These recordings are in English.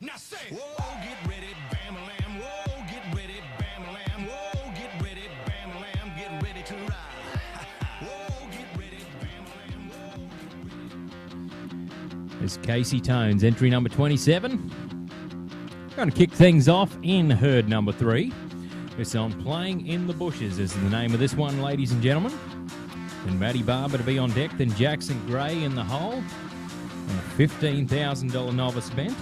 Now say, whoa, get ready, bam-a-lam. Whoa, get ready, bam-a-lam. Whoa, get ready, bam-a-lam. Get ready to ride. Whoa, get ready, bam-a-lam. It's Casey Tones, entry number 27. Going to kick things off in herd number 3. It's on Playing in the Bushes is the name of this one, ladies and gentlemen. And Matty Barber to be on deck, then Jackson Gray in the hole. And a $15,000 novice event.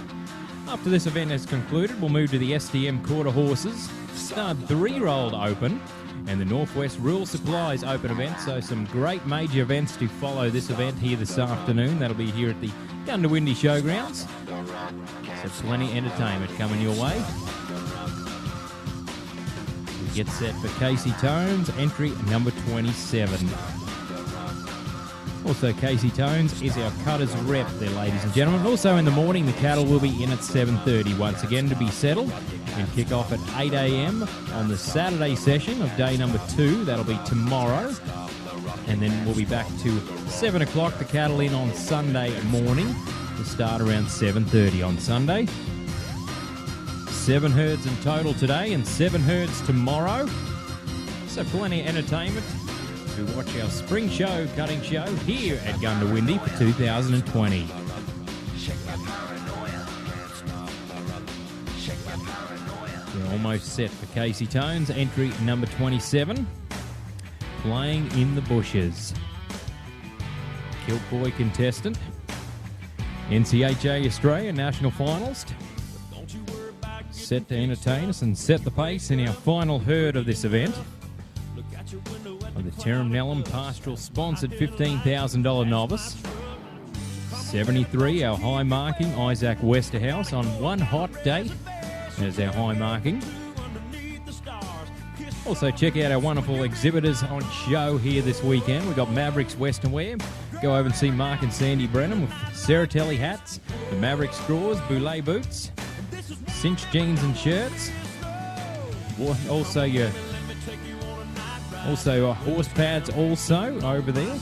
After this event has concluded, we'll move to the STM Quarter Horses Stud 3-year-old Open and the Northwest Rural Supplies Open event. So some great major events to follow this event here this afternoon. That'll be here at the Gundawindi Showgrounds. So plenty of entertainment coming your way. We get set for Casey Tones, entry number 27. Also, Casey Tones is our cutters rep there, ladies and gentlemen. Also in the morning, the cattle will be in at 7:30 once again to be settled and kick off at 8 a.m. on the Saturday session of day number 2. That'll be tomorrow. And then we'll be back to 7 o'clock, the cattle in on Sunday morning to start around 7:30 on Sunday. 7 herds in total today and 7 herds tomorrow. So plenty of entertainment to watch our spring show, cutting show, here at Gundawindi for 2020. We're almost set for Casey Tones, entry number 27, Playing in the Bushes. Kilcoy contestant, NCHA Australia National Finalist, set to entertain us and set the pace in our final herd of this event. The Terram Nellum Pastoral sponsored $15,000 novice. 73, our high marking, Isaac Westerhouse on one hot date as our high marking. Also check out our wonderful exhibitors on show here this weekend. We've got Mavericks Western Wear. Go over and see Mark and Sandy Brennan with Serratelli hats, the Maverick straws, Boulay boots, cinch jeans and shirts. Also horse pads also over there.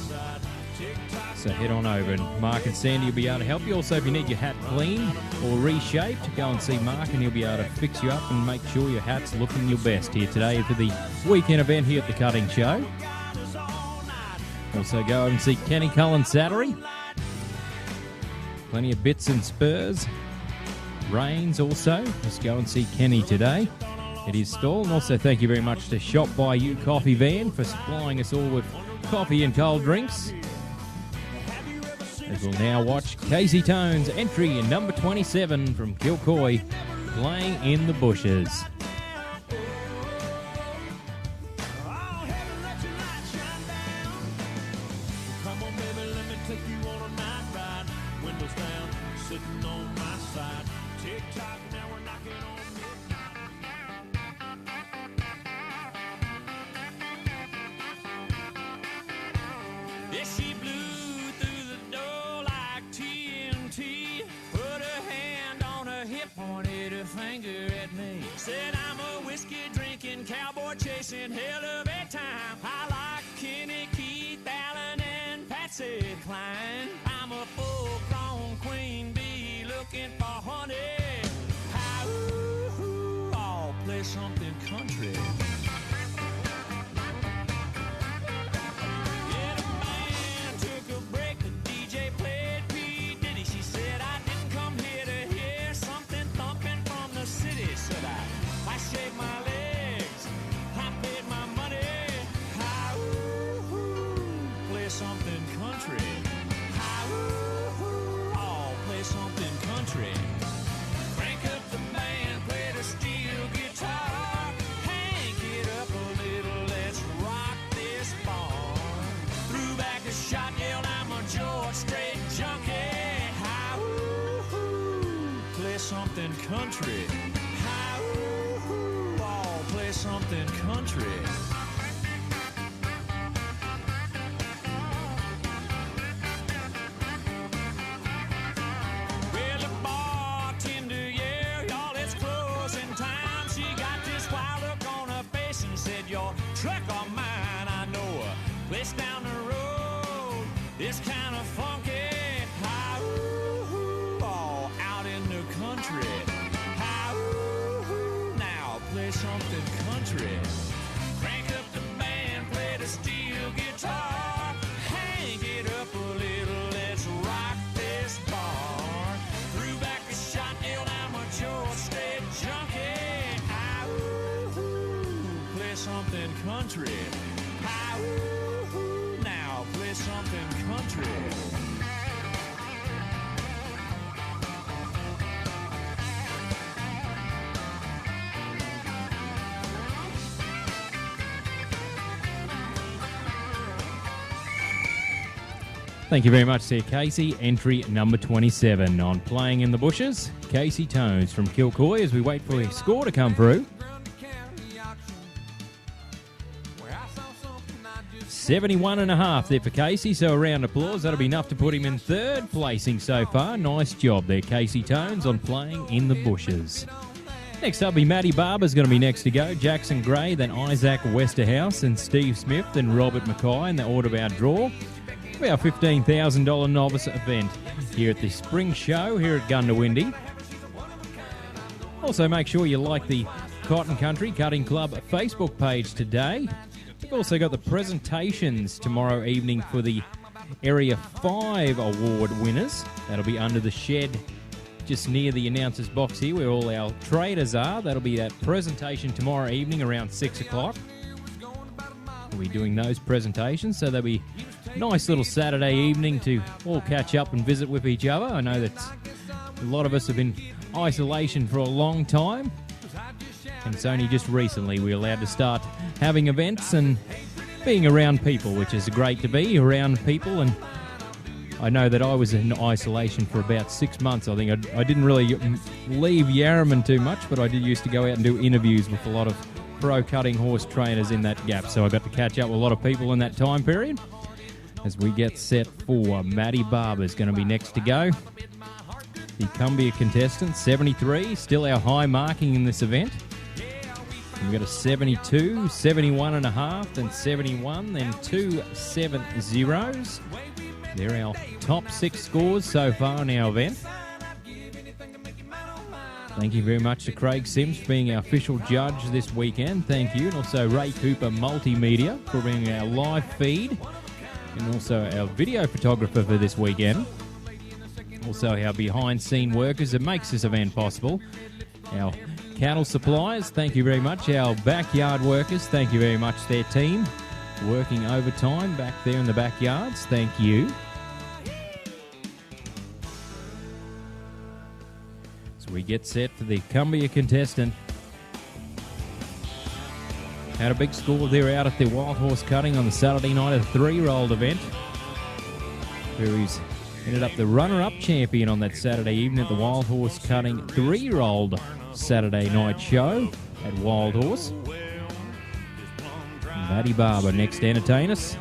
So head on over and Mark and Sandy will be able to help you. Also, if you need your hat cleaned or reshaped, go and see Mark and he'll be able to fix you up and make sure your hat's looking your best here today for the weekend event here at the Cutting Show. Also go over and see Kenny Cullen Sattery. Plenty of bits and spurs. Reins also. Just go and see Kenny today at his stall. And also thank you very much to Shop By You Coffee Van for supplying us all with coffee and cold drinks. As we'll now watch Casey Tones, entry number 27 from Kilcoy, Playing in the Bushes. Hell of a time. I like Kenny, Keith, Allen, and Patsy Cline. I'm a full-grown queen bee looking for honey. Hi-ooh, I'll play something country. Yeah, the band took a break. The DJ played P. Diddy. She said, I didn't come here to hear something thumping from the city. Said I shake my legs. Something country. Hi-ooh, I'll play something country. Crank up the band, play the steel guitar. Hank it up a little, let's rock this bar. Threw back a shot, yelled, I'm a George Strait junkie. Hi-ooh, play something country. Hi-ooh, I'll play something country. Truck of mine, I know a place down the road. It's kind of funky. Hi-ooh, all out in the country. country. Hi, woo-hoo, now play something country. Thank you very much, Sir Casey. Entry number 27 on Playing in the Bushes. Casey Tones from Kilcoy as we wait for his score to come through. 71.5 there for Casey, so a round of applause. That'll be enough to put him in third placing so far. Nice job there, Casey Tones, on Playing in the Bushes. Next up, Matty Barber's going to be next to go. Jackson Gray, then Isaac Westerhouse, and Steve Smith, then Robert Mackay in the order of our draw. Our $15,000 novice event here at the Spring Show here at Gundawindi. Also, make sure you like the Cotton Country Cutting Club Facebook page today. We've also got the presentations tomorrow evening for the Area 5 award winners. That'll be under the shed just near the announcer's box here where all our traders are. That'll be that presentation tomorrow evening around 6 o'clock. We'll be doing those presentations, so there'll be a nice little Saturday evening to all catch up and visit with each other. I know that a lot of us have been in isolation for a long time, and it's only just recently we're allowed to start having events and being around people, which is great to be around people. And I know that I was in isolation for about 6 months. I think I didn't really leave Yarraman too much, but I did used to go out and do interviews with a lot of pro cutting horse trainers in that gap, so I got to catch up with a lot of people in that time period. As we get set for Matty Barber's going to be next to go. The Cumbia contestant, 73, still our high marking in this event. And we've got a 72, 71.5, then 71, then 2 7-0s. They're our top 6 scores so far in our event. Thank you very much to Craig Sims for being our official judge this weekend. Thank you. And also Ray Cooper Multimedia for being our live feed. And also our video photographer for this weekend. Also our behind-scene workers that makes this event possible. Our cattle suppliers, thank you very much. Our backyard workers, thank you very much. Their team working overtime back there in the backyards. Thank you. We get set for the Cumbia contestant. Had a big score there out at the Wild Horse Cutting on the Saturday night at the 3-year-old event, where he's ended up the runner-up champion on that Saturday evening at the Wild Horse Cutting 3-year-old Saturday night show at Wild Horse. Matty Barber next to entertain us.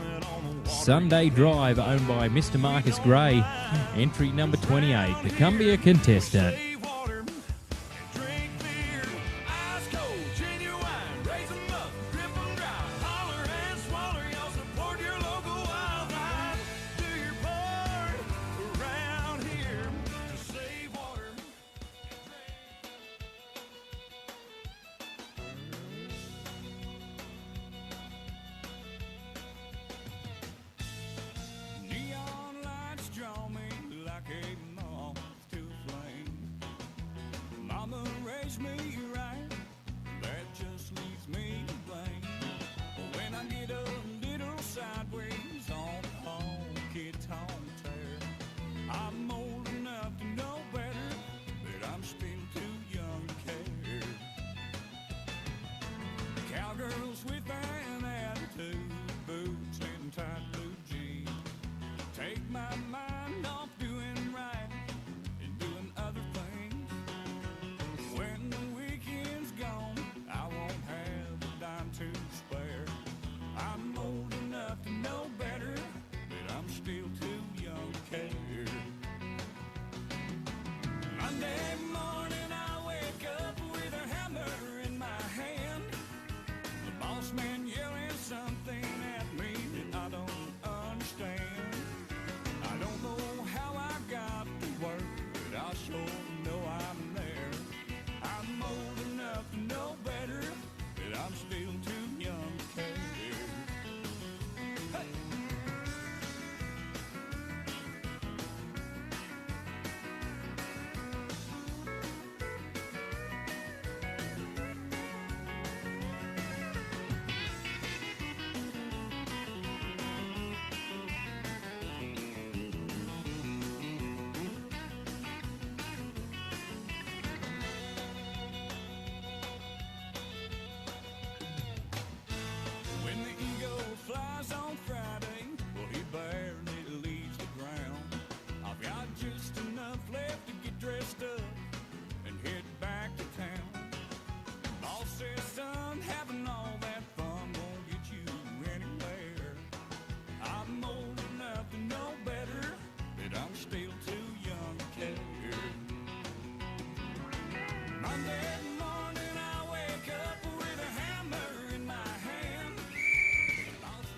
Sunday Drive, owned by Mr. Marcus Gray. Entry number 28, the Cumbia contestant.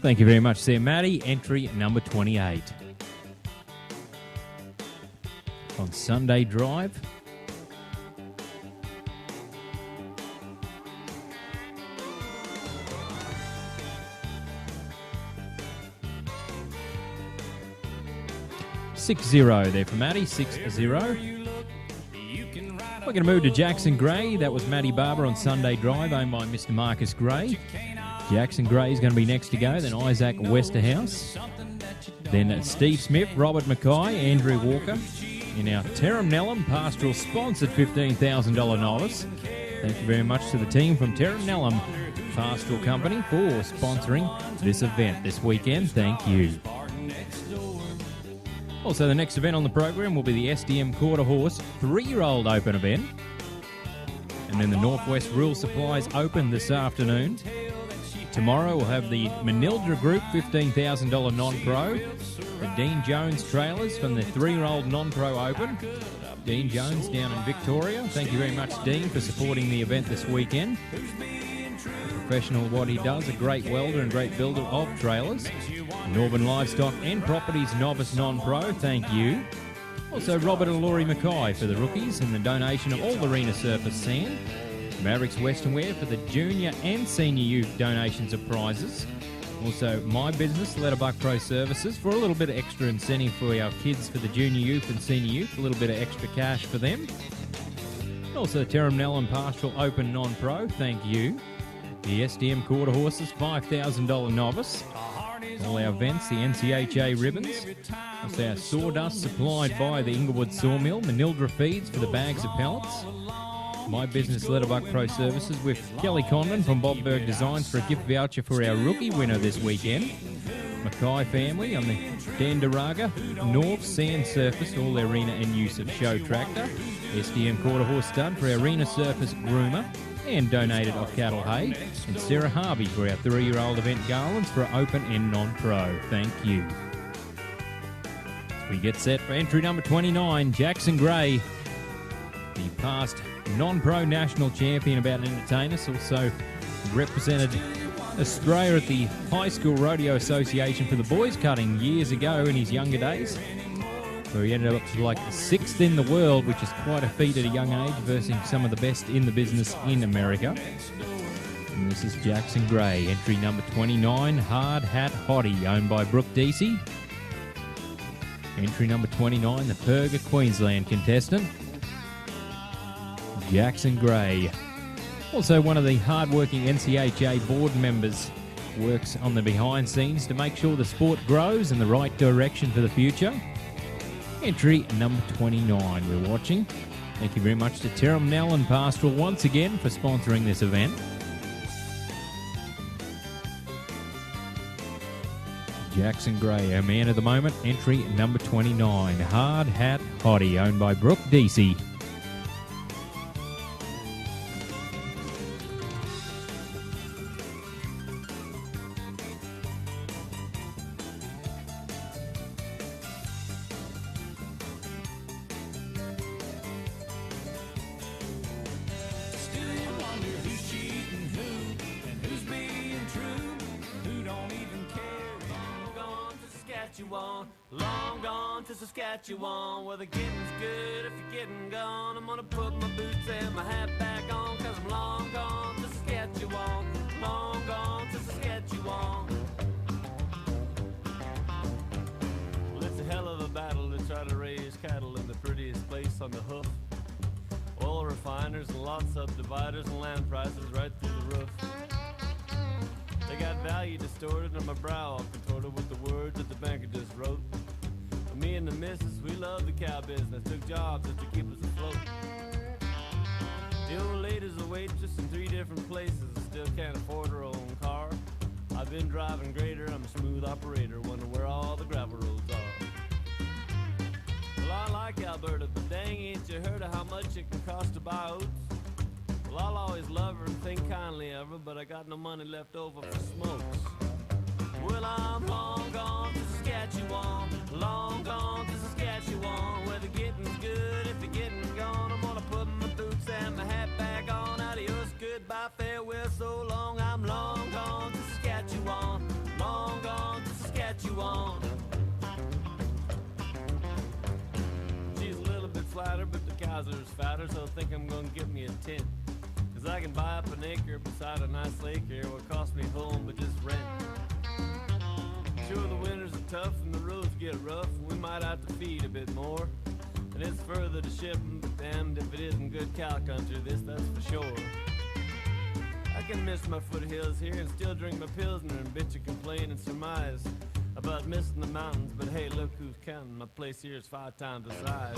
Thank you very much, Sam Matty. Entry number 28. On Sunday Drive. $6-0 there for Matty, 6-0. We're going to move to Jackson Gray. That was Matty Barber on Sunday Drive, owned by Mr. Marcus Gray. Jackson Gray is going to be next to go. Then Isaac Westerhouse. Then Steve Smith, Robert Mackay, Andrew Walker. In our Terram Nellum Pastoral sponsored $15,000 novice. Thank you very much to the team from Terram Nellum Pastoral Company for sponsoring this event this weekend. Thank you. Also, the next event on the program will be the SDM Quarter Horse 3-year-old Open event. And then the Northwest Rural Supplies Open this afternoon. Tomorrow we'll have the Manildra Group $15,000 non-pro. The Dean Jones Trailers from the 3-year-old non-pro Open. Dean Jones down in Victoria. Thank you very much, Dean, for supporting the event this weekend. A professional at what he does, a great welder and great builder of trailers. Northern Livestock and Properties Novice Non-Pro, thank you. Also, Robert and Laurie Mackay for the rookies and the donation of all the arena surface sand. Mavericks Western Wear for the junior and senior youth donations of prizes. Also, My Business, Letterbuck Pro Services for a little bit of extra incentive for our kids for the junior youth and senior youth, a little bit of extra cash for them. Also, Terram Nellum Pastoral Open Non-Pro, thank you. The SDM Quarter Horses $5,000 novice. All our events, the NCHA ribbons. Also our sawdust supplied by the Inglewood Sawmill. Manildra Feeds for the bags of pellets. My Business Letterbuck Pro Services with Kelly Conlon from Bobberg Designs for a gift voucher for our rookie winner this weekend. Mackay family on the Dandaraga North Sand Surface, all their arena and use of show tractor. SDM Quarter Horse Stud for our arena surface groomer. And donated off cattle hay. And Sarah Harvey for our 3-year-old event garlands for open and non-pro. Thank you. We get set for entry number 29, Jackson Gray, the past non-pro national champion about entertainers. Also represented Australia at the High School Rodeo Association for the boys cutting years ago in his younger days. So he ended up like 6th in the world, which is quite a feat at a young age, versus some of the best in the business in America. And this is Jackson Gray, entry number 29, Hard Hat Hottie, owned by Brooke Deasy. Entry number 29, the Perga Queensland contestant, Jackson Gray. Also one of the hard-working NCHA board members, works on the behind scenes to make sure the sport grows in the right direction for the future. Entry number 29 we're watching. Thank you very much to Terram Nellum Pastoral once again for sponsoring this event. Jackson Gray, our man of the moment. Entry number 29, Hard Hat Hottie, owned by Brooke Deasy. Long gone to Saskatchewan, where the getting's good if you're getting gone. I'm gonna put my boots and my hat back on, cause I'm long gone to Saskatchewan. Long gone to Saskatchewan. Well, it's a hell of a battle to try to raise cattle in the prettiest place on the hoof. Oil refiners and lot subdividers and land prices right through the roof. They got value distorted on my brow, all contorted with the words that the banker just wrote. Me and the missus, we love the cow business, took jobs just to keep us afloat. The old lady's a waitress in 3 different places and still can't afford her own car. I've been driving grader, I'm a smooth operator, wondering where all the gravel roads are. Well, I like Alberta, but dang, ain't you heard of how much it can cost to buy oats? Well, I'll always love her and think kindly of her, but I got no money left over for smokes. Well, I'm long gone to Saskatchewan, long gone to Saskatchewan, where the getting's good if you're getting gone. I'm gonna put my boots and my hat back on. Adios, goodbye, farewell, so long. I'm long gone to Saskatchewan, long but the cows are fatter, so I think I'm gonna get me a tent. 'Cause I can buy up an acre beside a nice lake here, what cost me home but just rent. Sure, the winters are tough and the roads get rough, we might have to feed a bit more. And it's further to ship, but damned if it isn't good cow country, that's for sure. I can miss my foothills here and still drink my Pilsner and bitch and complain and surmise about missing the mountains, but hey, look who's counting. My place here is 5 times the size.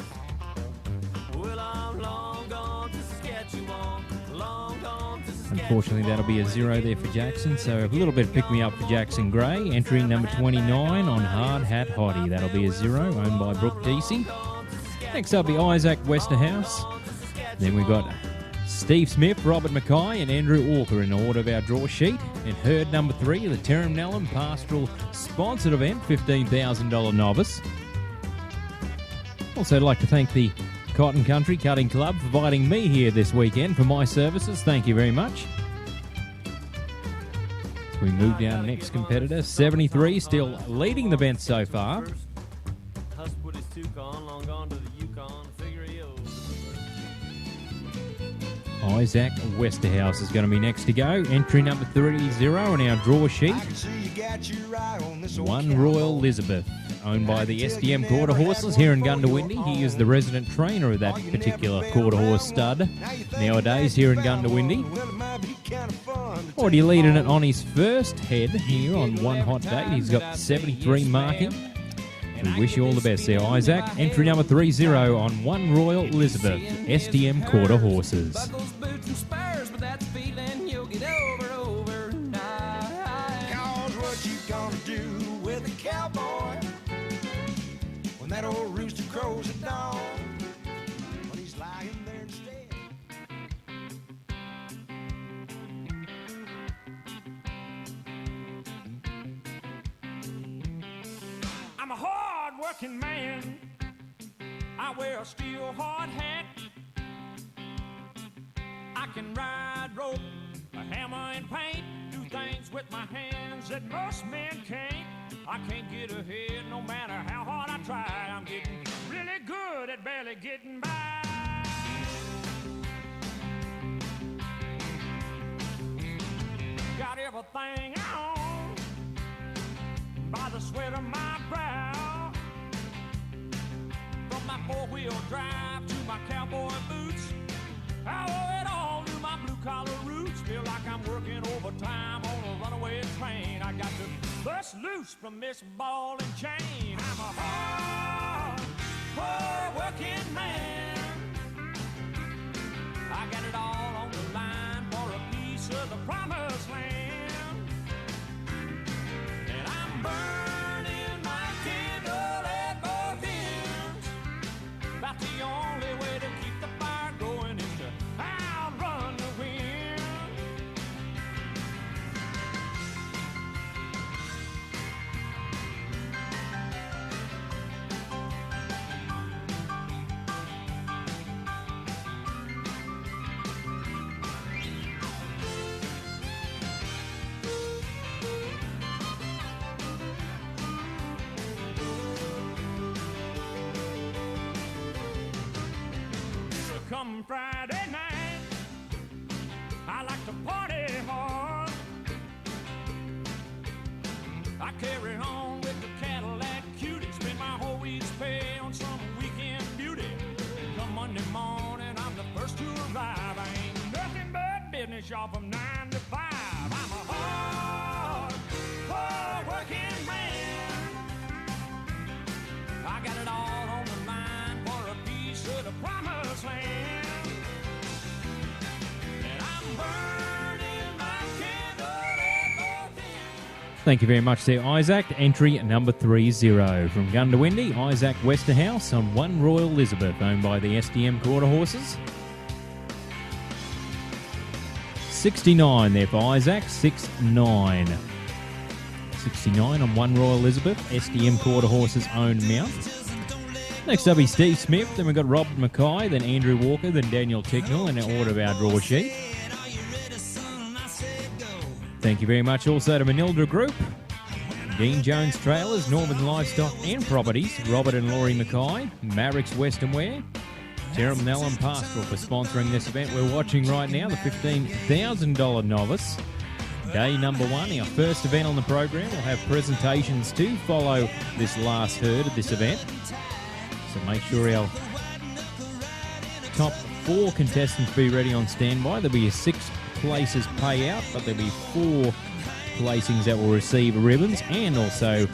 Well, I'm long gone to Saskatchewan, long gone to Saskatchewan. Unfortunately, that'll be a 0 there for Jackson, so a little bit of pick-me-up for Jackson Gray. Entering number 29 on Hard Hat Hottie. That'll be a 0, owned by Brooke Deasy. Next up, be Isaac Westerhouse. Then we've got Steve Smith, Robert Mackay, and Andrew Walker in the order of our draw sheet. And herd number 3, the Terram Nellum Pastoral Sponsored Event, $15,000 novice. Also, I'd like to thank the Cotton Country Cutting Club for inviting me here this weekend for my services. Thank you very much. So we move down to next competitor, 73, still leading the event so far. Husk put his toque on, long gone to the Yukon, figure he owes. Isaac Westerhouse is going to be next to go. Entry number 30 on our draw sheet. One Royal Elizabeth, owned by the SDM Quarter Horses here in Gundawindi. He is the resident trainer of that particular quarter horse stud nowadays here in Gundawindi. Already leading it on his first head here on one hot day. He's got 73 marking. We wish you all the best there, Isaac. Entry number 30 on One Royal Elizabeth, SDM Quarter Horses. Buckles, boots, and spurs, but that's the feeling you'll get over overnight. Cause what you gonna do with a cowboy when that old rooster crows at dawn? When he's lying there instead. I'm a hard-working man. I wear a steel hard hat. I can ride rope, a hammer and paint, do things with my hands that most men can't. I can't get ahead no matter how hard I try. I'm getting really good at barely getting by. Got everything I own by the sweat of my brow. From my four-wheel drive to my cowboy boots, I owe it all to my blue-collar roots. Feel like I'm working overtime on a runaway train. I got to bust loose from this ball and chain. I'm a hard-working man. I got it all on the line for a piece of the promised land. And I'm burning my candle at both ends. About the only way to keep the fire going is to outrun the wind. Come Friday night, I like to party hard. I carry on with the Cadillac cutie, spend my whole week's pay on some weekend beauty. Come Monday morning, I'm the first to arrive. I ain't nothing but business, y'all, from 9 to 5. I'm a hard-working man. I got it all on the line for a piece of the promised land. And I'm burning my candle at both ends. Thank you very much there, Isaac. Entry number 30 from Gundawindi, Isaac Westerhouse on One Royal Elizabeth, owned by the SDM Quarter Horses. 69 there for Isaac, 69. 69 on One Royal Elizabeth, SDM Quarter Horses owned mount. Next up is Steve Smith, then we've got Robert Mackay, then Andrew Walker, then Daniel Ticknell in our order of our draw sheet. Thank you very much also to Manildra Group, Dean Jones Trailers, Northern Livestock and Properties, Robert and Laurie Mackay, Mavericks Western Wear, Nellum Pastoral for sponsoring this event we're watching right now, the $15,000 Novice. Day number 1, our first event on the program. We'll have presentations to follow this last herd of this event. So make sure our top 4 contestants be ready on standby. There'll be a 6 places payout, but there'll be 4 placings that will receive ribbons and also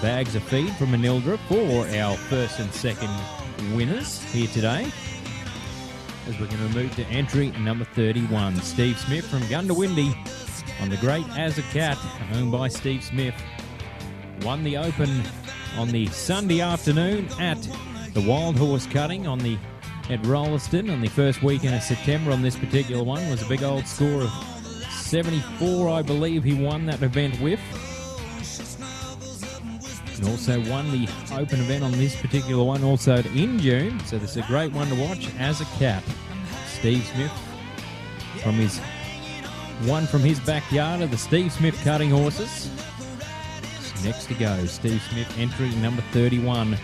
bags of feed from Manildra for our first and second winners here today. As we're going to move to entry number 31, Steve Smith from Gundawindi on the great As a Cat, owned by Steve Smith. Won the Open on the Sunday afternoon at the Wild Horse Cutting at Rolliston on the first weekend of September. On this particular one was a big old score of 74, I believe he won that event with. And also won the Open event on this particular one also in June. So this is a great one to watch, As a Cat. Steve Smith from his backyard of the Steve Smith Cutting Horses. Next to go, Steve Smith entry number 31.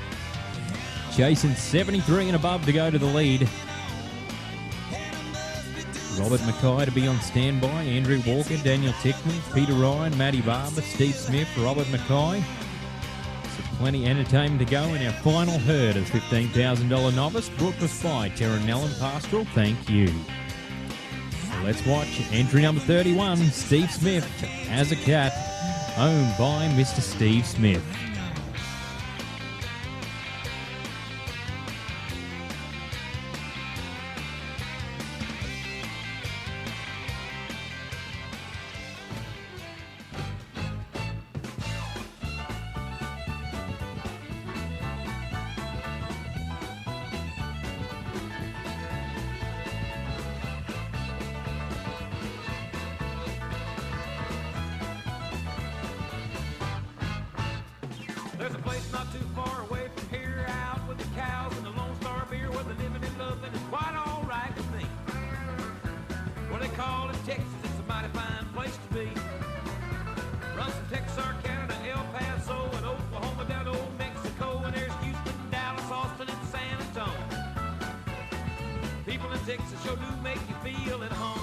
Chasing 73 and above to go to the lead. Robert Mackay to be on standby. Andrew Walker, Daniel Tickman, Peter Ryan, Matty Barber, Steve Smith, Robert Mackay. So plenty entertainment to go in our final herd of $15,000 Novice, brought to us by Nellum Pastoral. Thank you. So let's watch entry number 31, Steve Smith, As a Cat, owned by Mr. Steve Smith. There's a place not too far away from here, out with the cows and the Lone Star beer, where they're living in love and it's quite all right with me. What they call it Texas, it's a mighty fine place to be. Runs from Texarkana to El Paso and Oklahoma down to Old Mexico, and there's Houston, Dallas, Austin, and San Antonio. People in Texas sure do make you feel at home.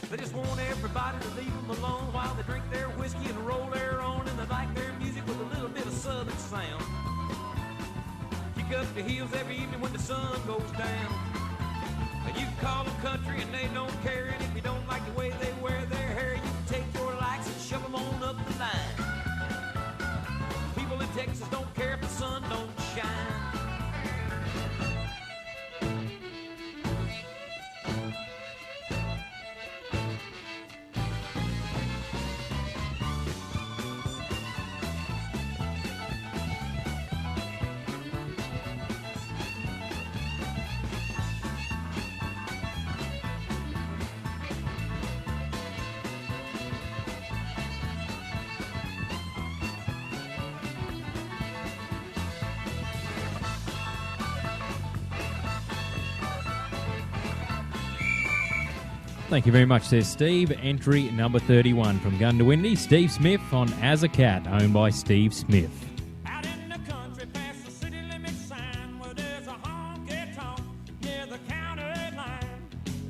They just want everybody to leave them alone while they drink their whiskey and roll their own, and they like their music with a little bit of southern sound. Kick up the heels every evening when the sun goes down. And you can call them country and they don't care, and if you don't like the way they wear their hair, you can take your likes and shove them on up the line. People in Texas don't care if the sun don't shine. Thank you very much, says Steve. Entry number 31 from Gundawindi, Steve Smith on As a Cat, owned by Steve Smith. Out in the country past the city limit sign, where there's a honky-tonk near the county line.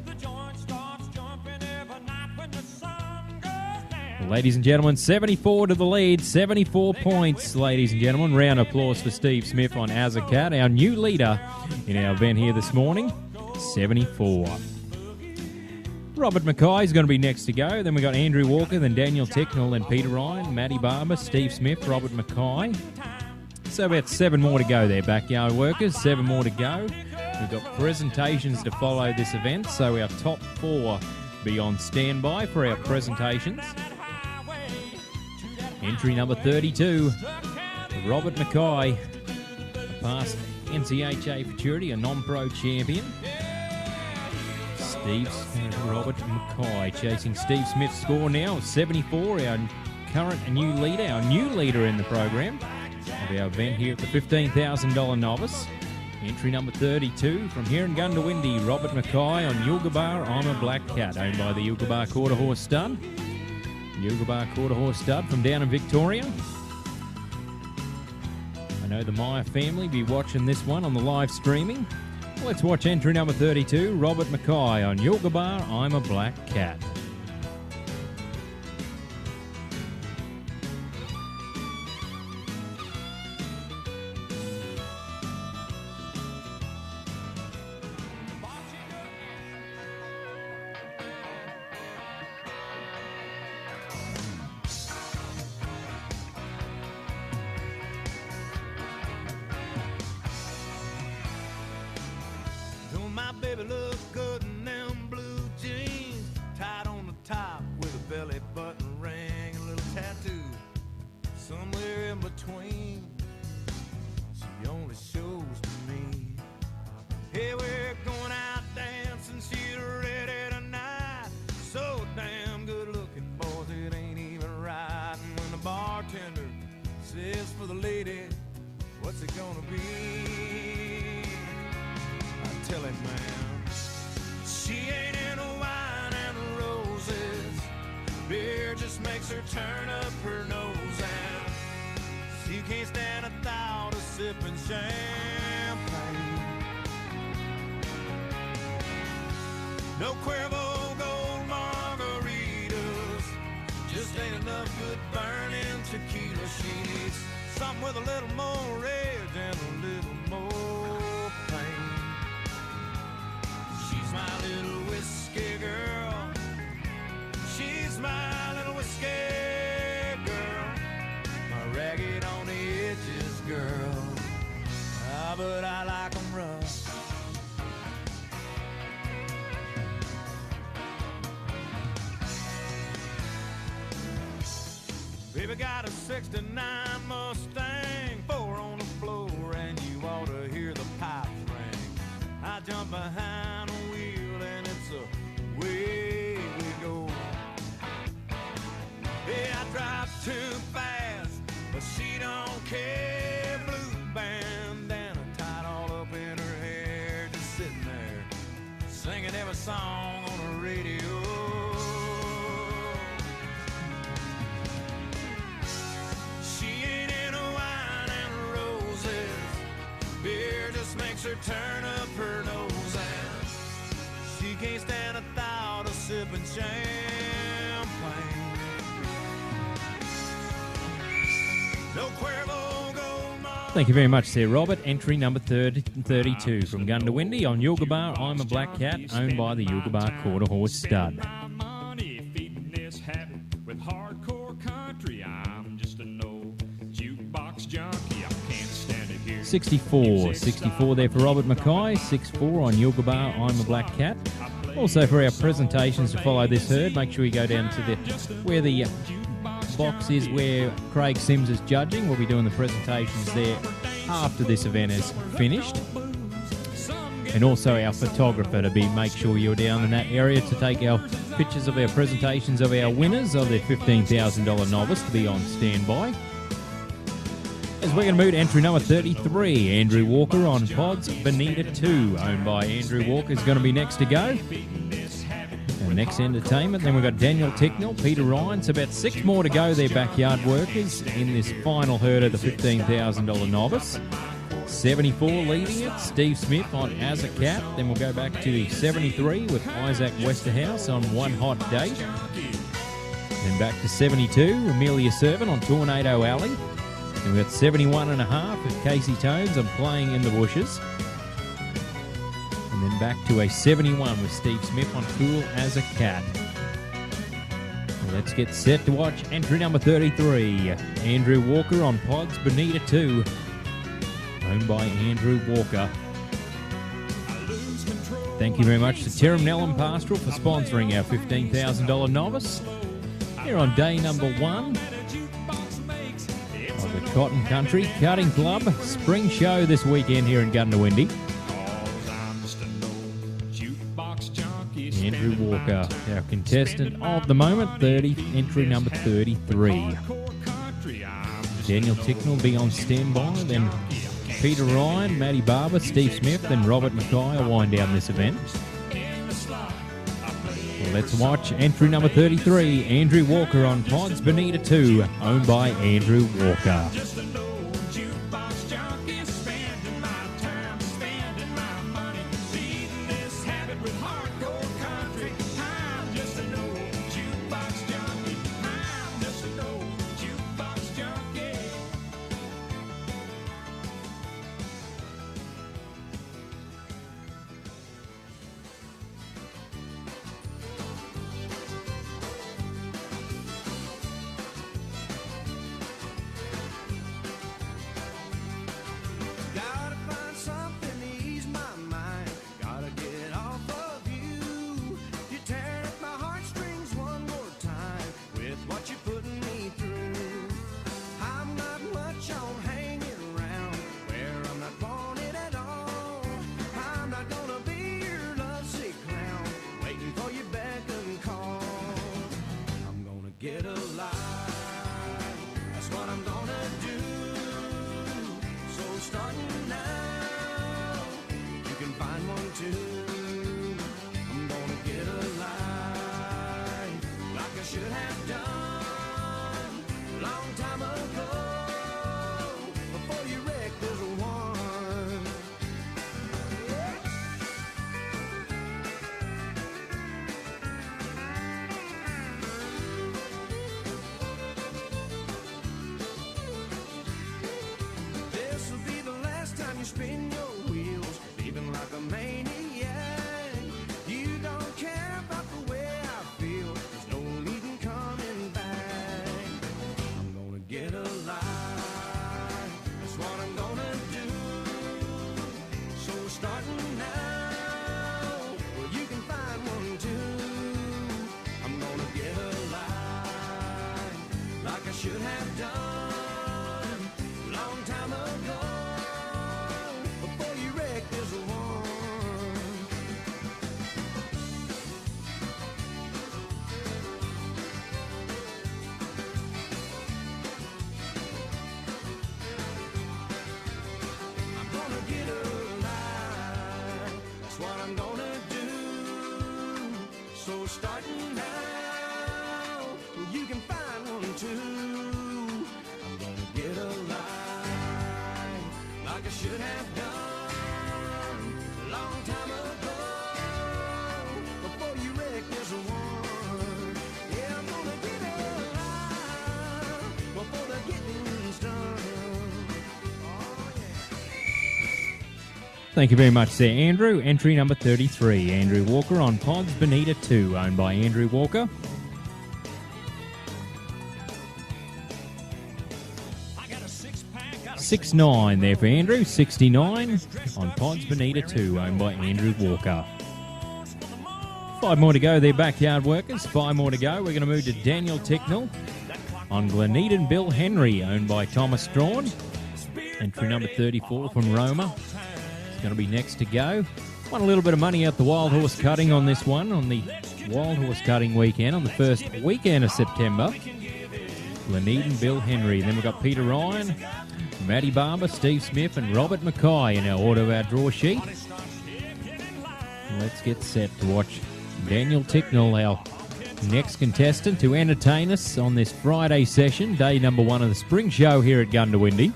The joint starts jumping every night when the sun goes down. Ladies and gentlemen, 74 to the lead, 74 points, ladies and gentlemen. Round of applause for Steve Smith on As a Cat, our new leader in our event here this morning, 74. Robert Mackay is going to be next to go. Then we got Andrew Walker, then Daniel Ticknell, then Peter Ryan, Matty Barber, Steve Smith, Robert Mackay. So about 7 more to go there, backyard workers. 7 more to go. We've got presentations to follow this event, so our top 4 be on standby for our presentations. Entry number 32, Robert Mackay, a past NCHA Futurity, a non-pro champion. Robert Mackay chasing Steve Smith's score now, 74, our current and new leader in the program of our event here at the $15,000 Novice. Entry number 32 from here in Gundawindi, Robert Mackay on Yulgabar I'm a Black Cat, owned by the Yulgabar Quarter Horse Stud. Yulgabar Quarter Horse Stud from down in Victoria. I know the Meyer family be watching this one on the live streaming. Let's watch entry number 32, Robert Mackay on Yulgabar I'm a Black Cat. Don't my baby look good in them blue jeans, tied on the top with a belly button ring, a little tattoo somewhere in between. She only shows to me. Hey, we're going out dancing, she's ready tonight. So damn good looking, boys, it ain't even right. And when the bartender says for the lady, what's it gonna be? Tell him, man, she ain't into wine and roses. Beer just makes her turn up her nose, and she can't stand a thought of sipping champagne. No Cuervo gold margaritas, just ain't enough good burning tequila. She needs something with a little more rage and a little more pain. She's my little whiskey girl. She's my little whiskey girl. My ragged on the edges girl. Ah, but I like 'em rough. Baby got a 69 Mustang, 4 on the floor, and you ought to hear the pipes ring. I jump behind the wheel and it's away we go. Hey, I drive too fast, but she don't care. Blue bandana tied all up in her hair, just sitting there, singing every song on the radio. She ain't into wine and roses. Beer just makes her turn up her nose, and she can't stand a thought of sipping champagne. No Cuervo gold margaritas. Thank you very much there, Robert. Entry number 32 from Gundawindi on Yulgabar I'm a Black Cat, owned by the Yulgabar Quarter Horse Stud. My money feeding this habit with hardcore country. I'm just an old jukebox junkie. I can't stand it here. 64 there for Robert Mackay, 6-4 on Yulgabar I'm a Black Cat. Also for our presentations to follow this herd, make sure you go down to where the box is where Craig Sims is judging. We'll be doing the presentations there after this event is finished. And also our photographer to make sure you're down in that area to take our pictures of our presentations of our winners of the $15,000 Novice to be on standby. As we're going to move to entry number 33, Andrew Walker on Pods Bonita 2, owned by Andrew Walker, is going to be next to go. And next entertainment, then we've got Daniel Ticknell, Peter Ryan. So about 6 more to go, their backyard workers in this final herd of the $15,000 Novice. 74 leading it, Steve Smith on As a Cat. Then we'll go back to the 73 with Isaac Westerhouse on One Hot Date. Then back to 72, Amelia Servant on Tornado Alley. And we've got 71.5 with Casey Tones on Playing in the Bushes. And then back to a 71 with Steve Smith on Cool as a Cat. Well, let's get set to watch entry number 33. Andrew Walker on Pods Bonita 2, owned by Andrew Walker. Thank you very much to Terram Nellum Pastoral for sponsoring our $15,000 novice here on day number 1 of the Cotton Country Cutting Club Spring Show this weekend here in Gundawindi. Andrew Walker, our contestant of the moment, entry number 33. Daniel Ticknell will be on standby, then Peter Ryan, Matty Barber, Steve Smith, and Robert Mackay will wind down this event. Well, let's watch entry number 33, Andrew Walker on Pods Bonita 2, owned by Andrew Walker. Thank you very much there, Andrew. Entry number 33, Andrew Walker on Pods Bonita 2, owned by Andrew Walker. I got a 6-pack. 6-9 there for Andrew. 69 on Pods Bonita 2, owned by Andrew Walker. 5 more to go there, Backyard Workers. 5 more to go. We're going to move to Daniel Ticknell on Gleneeden Bill Henry, owned by Thomas Strawn. Entry number 34 from Roma. Going to be next to go. Won a little bit of money out the wild horse cutting on this one, on the wild horse cutting weekend, on the first weekend of September. Gleneeden Bill Henry. Then we've got Peter Ryan, Matty Barber, Steve Smith, and Robert Mackay in our order of our draw sheet. Let's get set to watch Daniel Ticknell, our next contestant, to entertain us on this Friday session, day number 1 of the spring show here at Gundawindi.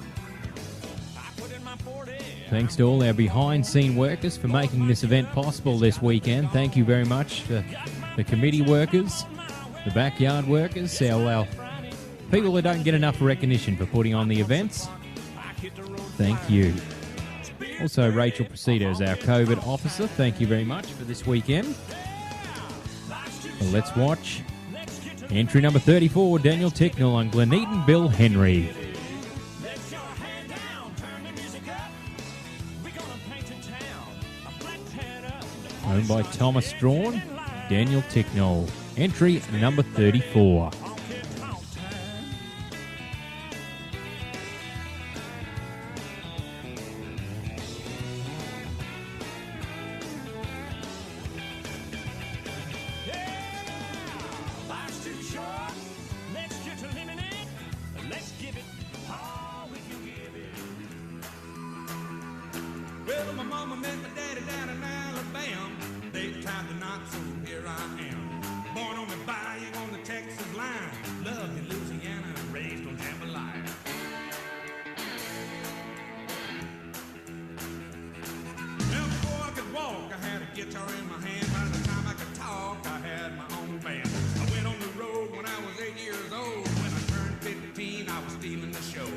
Thanks to all our behind-scene workers for making this event possible this weekend. Thank you very much to the committee workers, the backyard workers, our people who don't get enough recognition for putting on the events. Thank you. Also, Rachel Presido is our COVID officer. Thank you very much for this weekend. Well, let's watch entry number 34, Daniel Ticknell on Gleneeden Bill Henry. owned by Thomas Strawn, Daniel Ticknell. Entry number 34. Life's too short. Let's just eliminate. Let's give it all we can give it. Well, my mama met my daddy down in Alabama. They tied the knot, so here I am. Born on the bayou on the Texas line. Loved in Louisiana, raised on jambalaya. Now before I could walk, I had a guitar in my hand. By the time I could talk, I had my own band. I went on the road when I was 8 years old. When I turned 15, I was stealing the show.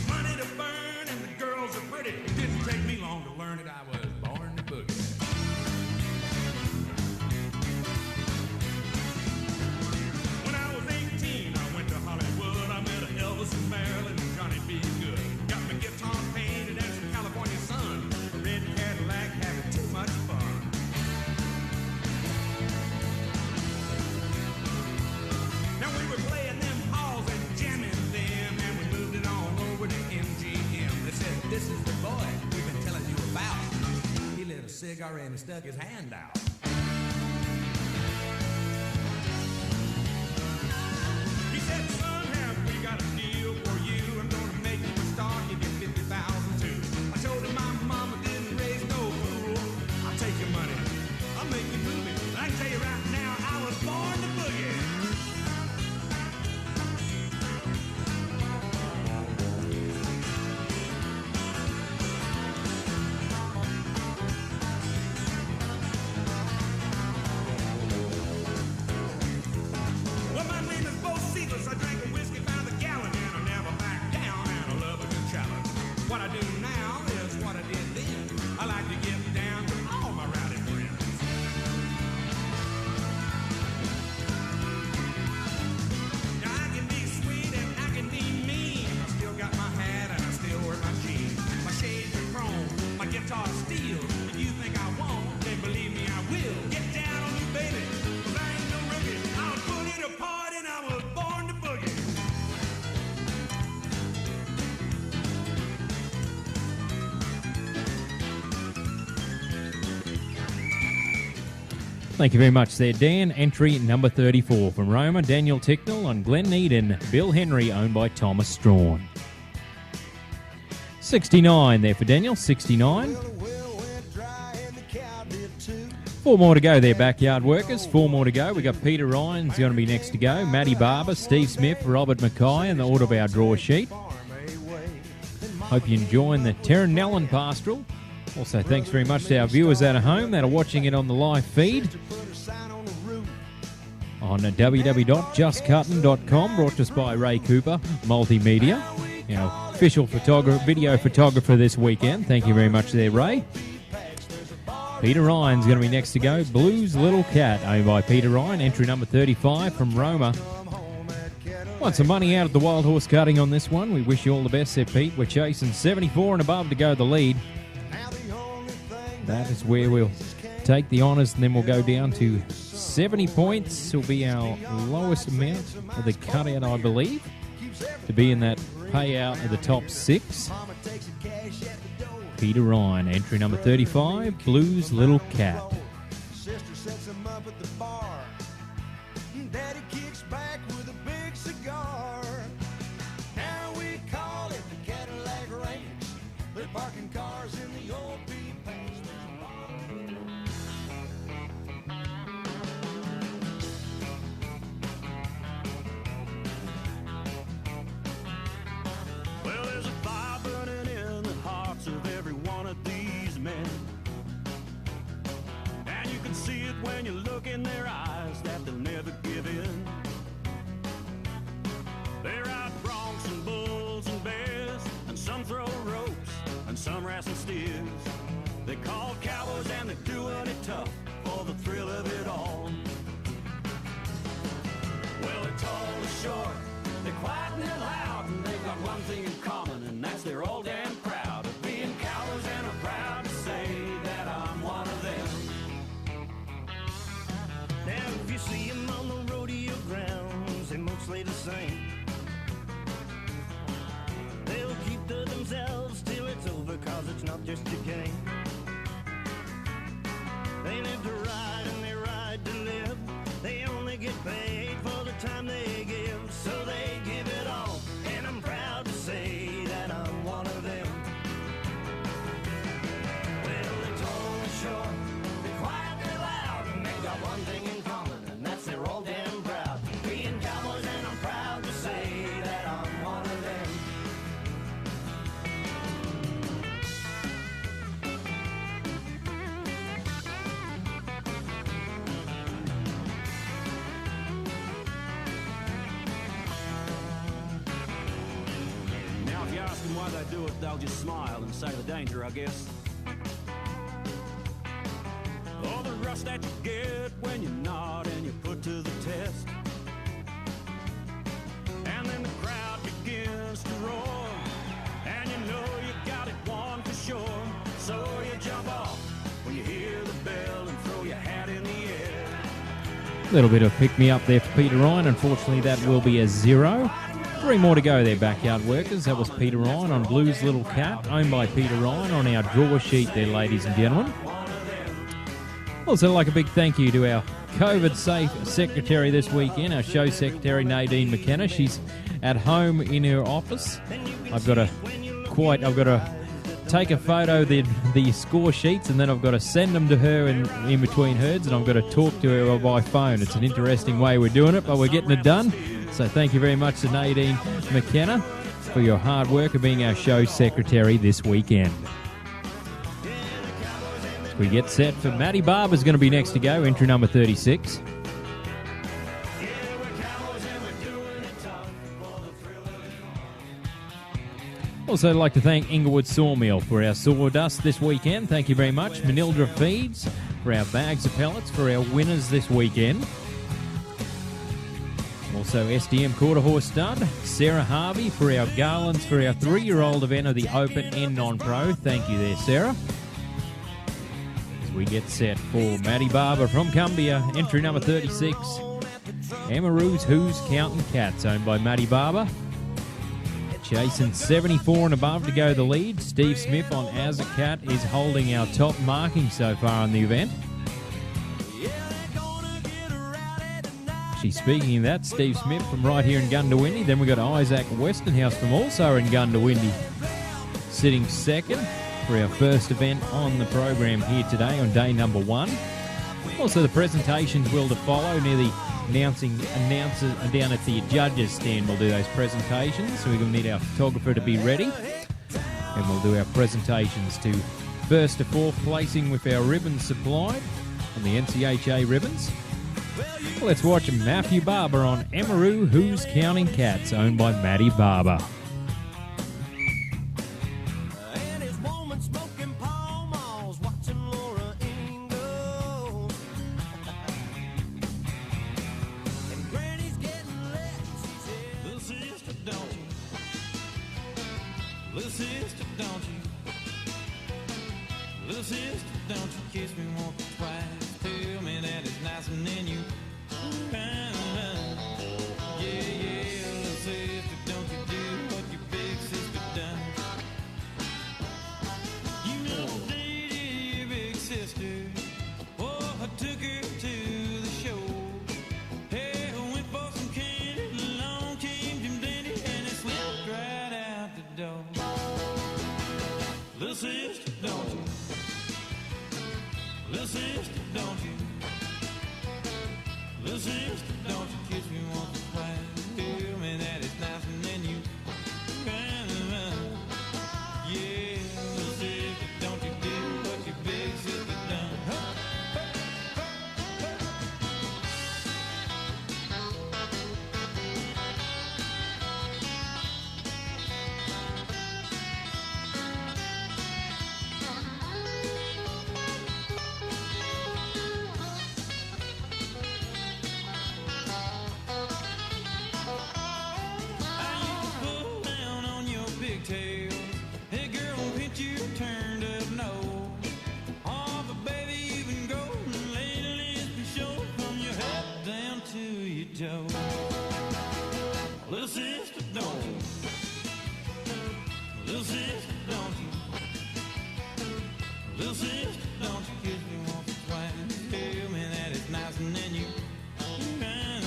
Money to burn and the girls are pretty. It didn't take me long to learn that I was born to boogie. When I was 18, I went to Hollywood. I met Elvis and Marilyn and Johnny B. Good. Got my guitar painted and some California sun. A red Cadillac having too much fun. Now we were playing them halls and jamming them, and we moved it on over to MGM. They said, "This is the boy we've been telling you about." He lit a cigar and he stuck his hand out. He said, "Son, have we got a deal for you? I'm gonna make you a star, give you 50,000 too." I told him my mama didn't raise no fool. I'll take your money, I'll make you move it. I can tell you right now, I was born to boogie. Well, my name is Bo Seedless. I drank a whiskey by the gallon, and I never back down, and I love a good challenge. What I do now is what I did then. I like to get down with all my rowdy friends. Now I can be sweet and I can be mean. I still got my hat and I still wear my jeans. My shades are chrome, my guitar's steel. If you think I won't, then believe me I will. Get down on you, baby, 'cause I ain't no rookie. I'll put it apart and I was born to boogie. Thank you very much there, Dan. Entry number 34 from Roma, Daniel Ticknell, and Glenn Eden, Bill Henry, owned by Thomas Strawn. 69 there for Daniel, 69. Four more to go there, backyard workers. Four more to go. We got Peter Ryan's going to be next to go. Matty Barber, Steve Smith, Robert Mackay, and the order of our draw sheet. Hope you're enjoying the Terran Nellen Pastoral. Also, thanks very much to our viewers at home that are watching it on the live feed on www.justcuttin.com, brought to us by Ray Cooper Multimedia, our official video photographer this weekend. Thank you very much there, Ray. Peter Ryan's going to be next to go. Blues Little Cat, owned by Peter Ryan. Entry number 35 from Roma. Want some money out of the Wild Horse Cutting on this one. We wish you all the best there, Pete. We're chasing 74 and above to go the lead. That is where we'll take the honours, and then we'll go down to 70 points. Will be our lowest amount of the cutout, I believe, to be in that payout of the top six. Peter Ryan, entry number 35, Blues Little Cat. Sister sets him up at the bar. Daddy kicks back with a big cigar. Now we call it the Cadillac Range. They're parking cars in the old beat pants. Well, there's a fire burning in the hearts of every one of these men. And you can see it when you look in their eyes that they'll never give in. They ride broncs and bulls and bears, and some throw ropes, and some wrestle steers. They call cowboys and they're doing it tough for the thrill of it all. Well, they're tall and short, they're quiet and they're loud, and they've got one thing in common, and that's they're all damn proud of being cowards and are proud to say that I'm one of them. just you can't. They live to ride and they ride to live. They only get paid for the time they give, so they give it all. And I'm proud to say that I'm one of them. Well, they're tall and short, they're quiet, they're loud, and they've got one thing in common, and that's they're all damn proud. Being cowboys, and I'm proud to say that I'm one of them. Now, if you ask them why they do it, they'll just smile and say the danger, I guess. All the rush that you get when you're not and you're put to the test. And then the crowd begins to roar, and you know you got it won for sure. So you jump off when you hear the bell and throw your hat in the air. A little bit of pick-me-up there for Peter Ryan. Unfortunately, that will be a 0. 3 more to go there, backyard workers. That was Peter Ryan on Blues Little Cat, owned by Peter Ryan on our draw sheet there, ladies and gentlemen. Also, like a big thank you to our COVID-safe secretary this weekend, our show secretary, Nadine McKenna. She's at home in her office. I've got to take a photo of the score sheets, and then I've got to send them to her in between herds, and I've got to talk to her by phone. It's an interesting way we're doing it, but we're getting it done. So thank you very much to Nadine McKenna for your hard work of being our show secretary this weekend. We get set for Matty Barber's going to be next to go, entry number 36. Also, I'd like to thank Inglewood Sawmill for our sawdust this weekend. Thank you very much. Manildra Feeds for our bags of pellets for our winners this weekend. Also, SDM Quarter Horse Stud. Sarah Harvey for our garlands for our 3-year-old event of the Open and Non-Pro. Thank you there, Sarah. As we get set for Matty Barber from Cumbia, entry number 36. Amaroo's Who's Counting Cats, owned by Matty Barber. Chasing 74 and above to go the lead. Steve Smith on As a Cat is holding our top marking so far on the event. Actually, speaking of that, Steve Smith from right here in Gundawindi. Then we've got Isaac Westonhouse from also in Gundawindi, sitting second for our first event on the program here today on day number 1. Also, the presentations will to follow near the announcers down at the judges stand. We'll do those presentations, so we're going to need our photographer to be ready, and we'll do our presentations to first to fourth placing with our ribbons supplied on the NCHA ribbons. Let's watch Matthew Barber on Emeroo Who's Counting Cats, owned by Matty Barber. Little sister, don't you kiss me once or twice. Tell me that it's nice and then you run around.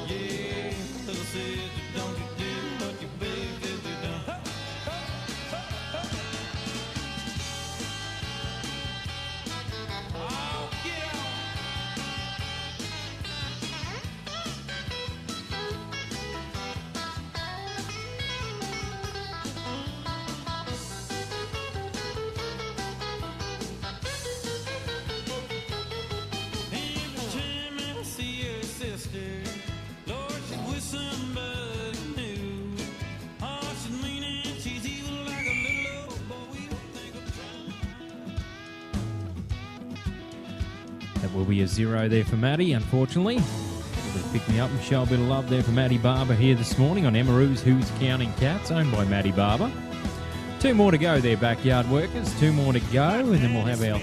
Yeah, little sister, don't you do what your big sister done. Oh, get on. Every time I see your sister, Lord, she's with somebody new. Oh, she's mean and she's evil like a little old boy. We don't think of trying. That will be a 0 there for Maddie, unfortunately. Just pick me up and show a bit of love there for Maddie Barber here this morning on Emeroo's Who's Counting Cats, owned by Maddie Barber. 2 more to go there, backyard workers. 2 more to go, and then we'll have our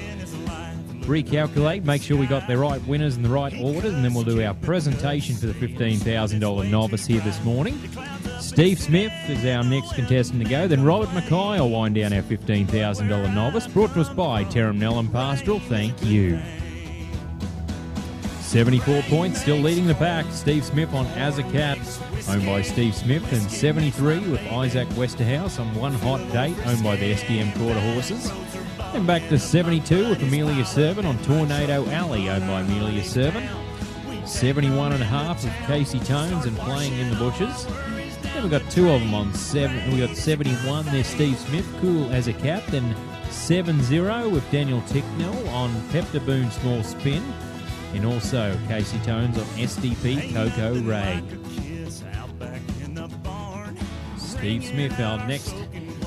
recalculate, make sure we got the right winners in the right order, and then we'll do our presentation for the $15,000 novice here this morning. Steve Smith is our next contestant to go. Then Robert Mackay will wind down our $15,000 novice, brought to us by Terram Nellum Pastoral. Thank you. 74 points, still leading the pack. Steve Smith on As a Cat, owned by Steve Smith, and 73 with Isaac Westerhouse on One Hot Date, owned by the SDM Quarter Horses. And back to 72 with Amelia Servant on Tornado Alley, owned by Amelia Servant. 71.5 with Casey Tones and Playing in the Bushes. Then we've got 2 of them on 7. We've got 71 there, Steve Smith, Cool As a Cat. Then 7-0 with Daniel Ticknell on Peptaboon Small Spin. And also Casey Tones on SDP Coco Ray. Steve Smith, our next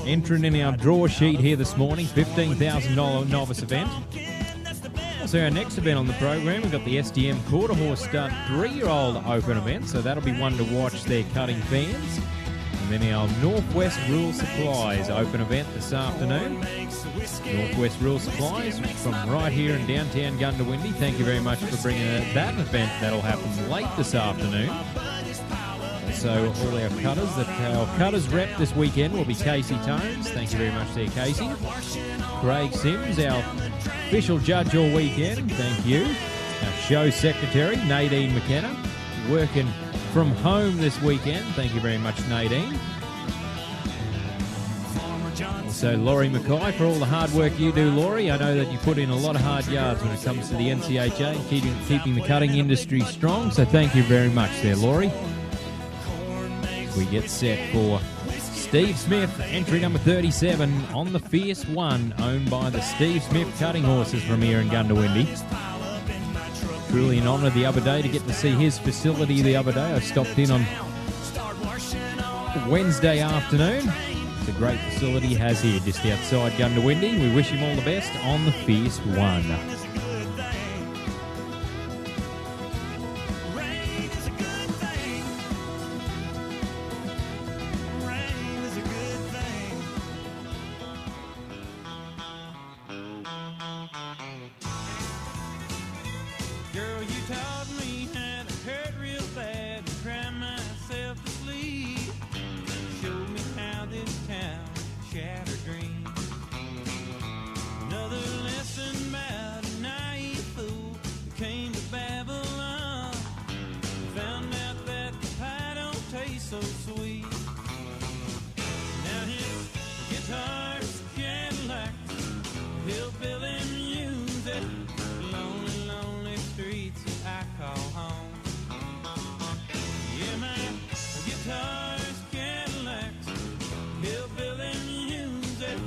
entrant in our draw sheet here this morning, $15,000 novice event. So our next event on the program, we've got the SDM Quarter Horse Stud 3-year-old open event, so that'll be one to watch their cutting fans. And then our Northwest Rural Supplies open event this afternoon. Northwest Rural Supplies from right here in downtown Gundawindi. Thank you very much for bringing that event. That'll happen late this afternoon. So all our cutters rep this weekend will be Casey Tones. Thank you very much there, Casey. Craig Sims, our official judge all weekend. Thank you. Our show secretary, Nadine McKenna, working from home this weekend. Thank you very much, Nadine. Also, Laurie Mackay, for all the hard work you do, Laurie. I know that you put in a lot of hard yards when it comes to the NCHA and keeping the cutting industry strong. So thank you very much there, Laurie. We get set for Steve Smith, entry number 37 on the Fierce One, owned by the Steve Smith Cutting Horses from here in Gundawindi. Truly an honour the other day to get to see his facility the other day. I stopped in on Wednesday afternoon. It's a great facility he has here just outside Gundawindi. We wish him all the best on the Fierce One. Girl, you taught me how to hurt real bad and cry myself to sleep. Showed me how this town shatter dreams. Another lesson about a naive fool who came to Babylon. Found out that the pie don't taste so sweet. Now his guitar's Cadillacs, hillbilly music, lonely, lonely streets that I call home. Yeah, my guitar's Cadillacs, hillbilly music,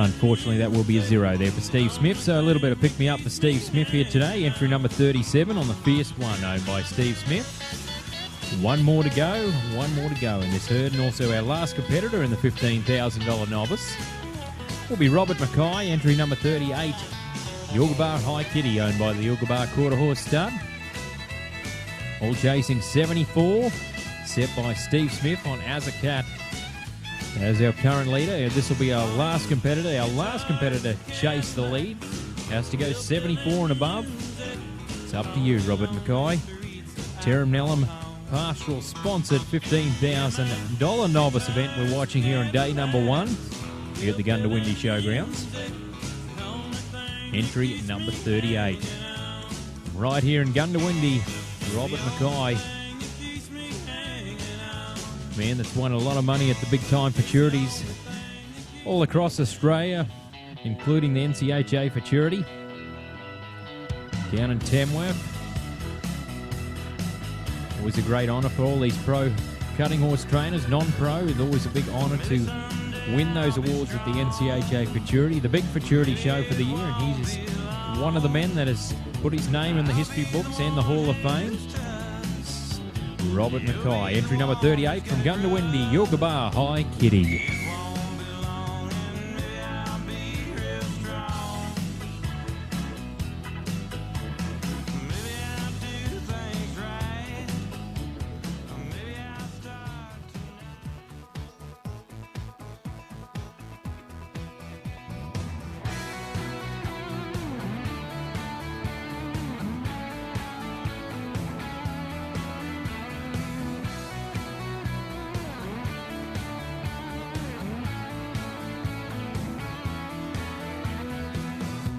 Unfortunately, that will be a 0 there for Steve Smith. So a little bit of pick-me-up for Steve Smith here today. Entry number 37 on the Fierce One, owned by Steve Smith. One more to go in this herd. And also our last competitor in the $15,000 Novice will be Robert Mackay, entry number 38. Yulgabar High Kitty, owned by the Yulgabar Quarter Horse Stud. All chasing 74, set by Steve Smith on Azakat as our current leader. And this will be our last competitor. Our last competitor to chase the lead has to go 74 and above. It's up to you, Robert Mackay. Terram Pastoral sponsored $15,000 novice event we're watching here on day number 1 here at the Gundawindi Showgrounds. Entry number 38. Right here in Gundawindi, Robert Mackay. Man that's won a lot of money at the big time futurities all across Australia, including the NCHA futurity down in Tamworth. Always a great honour for all these pro cutting horse trainers, non-pro. It's always a big honour to win those awards at the NCHA futurity, the big futurity show for the year, and he's one of the men that has put his name in the history books and the Hall of Fame. Robert Mackay, entry number 38 from Gundawindi, Yulgabar High Kitty.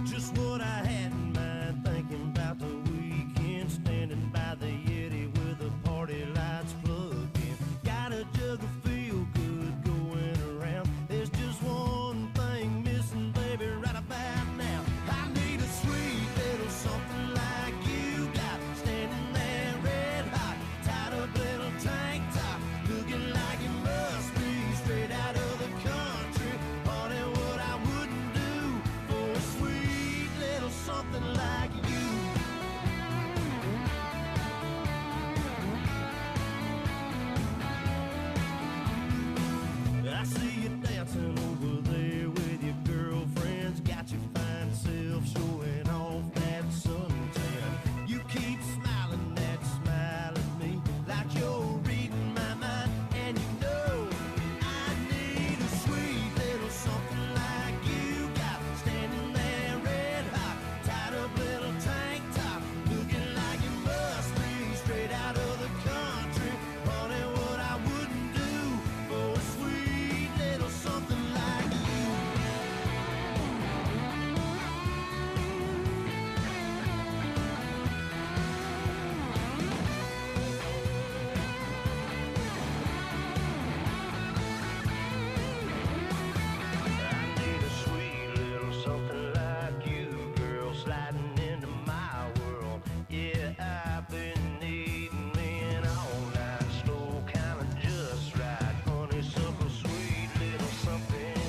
Just what I had in mind, thinking about the weekend, standing by the Yeti with the party lights plugged in. Got a jug of feel good going around. There's just one thing missing, baby, right about now. I need a sweet little something like you got, standing there red hot, tied up little tank top, looking like it must be straight out of the country. Honey, what I wouldn't do for a sweet little something like you. I see you dancing over there with your girlfriends. Got your fine self showing off that suntan. You keep smiling that smile at me like you're reading my mind. And you know I need a sweet little something like you got, standing there red hot, tied up little tank top, looking like it must be straight out of the country. Honey, what I wouldn't do for a sweet little something like you. I need a sweet little something like you, girl, sliding into my world. Yeah, I've been needing men all night, slow, kinda just right. Honeysuckle, sweet little something.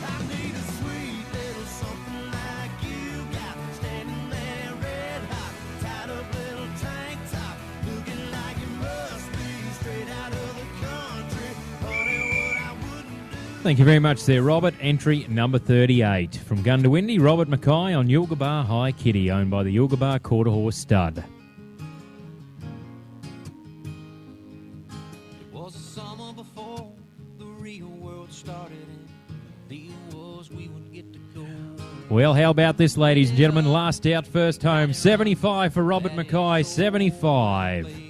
I need a sweet little something like you got, standing there red hot, tied up little tank top, looking like it must be straight out of the country. Honey, what I wouldn't do. Thank you very much there, Robert. Entry number 38 from Gundawindi, Robert Mackay on Yulgabar High Kitty, owned by the Yulgabar Quarter Horse Stud. It was the summer before the real world started, and the deal was we would get to go. Well, how about this, ladies and gentlemen? Last out, first home. 75 for Robert Mackay, 75.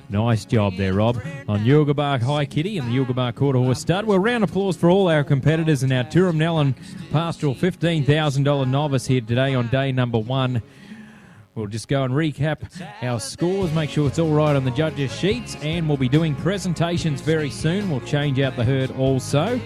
Nice job there, Rob, on Yulgabar High Kitty and the Yulgabar Quarter Horse Stud. Well, round of applause for all our competitors and our Turrum Pastoral $15,000 novice here today on day number 1. We'll just go and recap our scores, make sure it's all right on the judges' sheets, and we'll be doing presentations very soon. We'll change out the herd also.